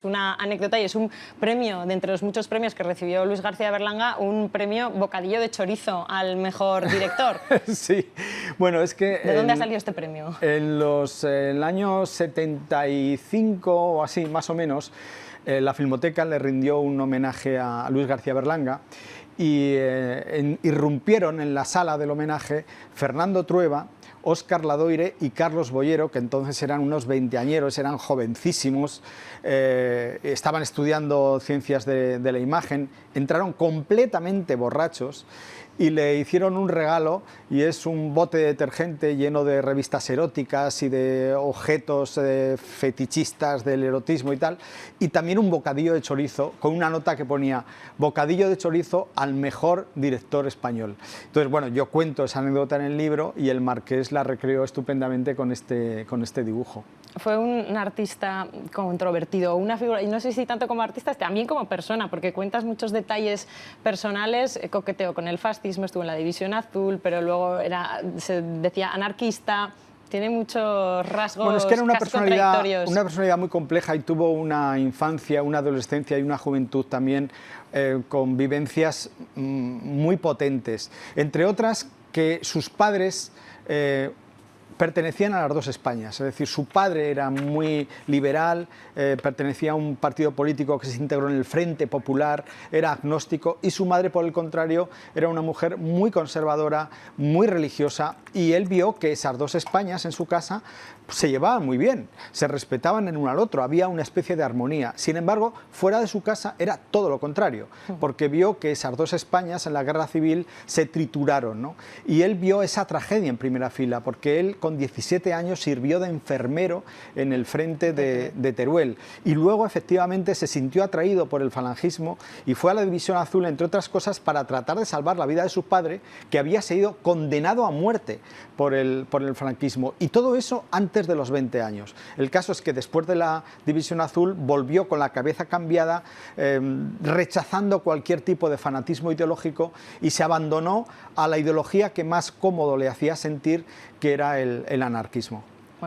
Una anécdota y es un premio, de entre los muchos premios que recibió Luis García Berlanga, un premio bocadillo de chorizo al mejor director. Sí, bueno, es que... ¿De dónde ha salido este premio? En el año 75 o así, más o menos, la Filmoteca le rindió un homenaje a Luis García Berlanga y irrumpieron en la sala del homenaje Fernando Trueba, Óscar Ladoire y Carlos Boyero, que entonces eran unos veinteañeros, eran jovencísimos, estaban estudiando ciencias de la imagen, entraron completamente borrachos y le hicieron un regalo, y es un bote de detergente lleno de revistas eróticas y de objetos fetichistas del erotismo y tal, y también un bocadillo de chorizo con una nota que ponía bocadillo de chorizo al mejor director español. Entonces, bueno, yo cuento esa anécdota en el libro y el Marqués la recreó estupendamente con este dibujo. Fue un artista controvertido, una figura, y no sé si tanto como artista, también como persona, porque cuentas muchos detalles personales, coqueteo con el fascismo, estuvo en la División Azul, pero luego se decía anarquista, tiene muchos rasgos, bueno, es que era una personalidad muy compleja y tuvo una infancia, una adolescencia y una juventud también con vivencias muy potentes, entre otras que sus padres pertenecían a las dos Españas, es decir, su padre era muy liberal, pertenecía a un partido político que se integró en el Frente Popular, era agnóstico, y su madre, por el contrario, era una mujer muy conservadora, muy religiosa, y él vio que esas dos Españas en su casa se llevaban muy bien, se respetaban el uno al otro, había una especie de armonía. Sin embargo, fuera de su casa era todo lo contrario, porque vio que esas dos Españas en la guerra civil se trituraron, ¿no? Y él vio esa tragedia en primera fila, porque él con 17 años sirvió de enfermero en el frente de Teruel, y luego efectivamente se sintió atraído por el falangismo y fue a la División Azul, entre otras cosas, para tratar de salvar la vida de su padre, que había sido condenado a muerte por el franquismo, y todo eso antes de los 20 años. El caso es que después de la División Azul volvió con la cabeza cambiada, rechazando cualquier tipo de fanatismo ideológico, y se abandonó a la ideología que más cómodo le hacía sentir, que era el anarquismo.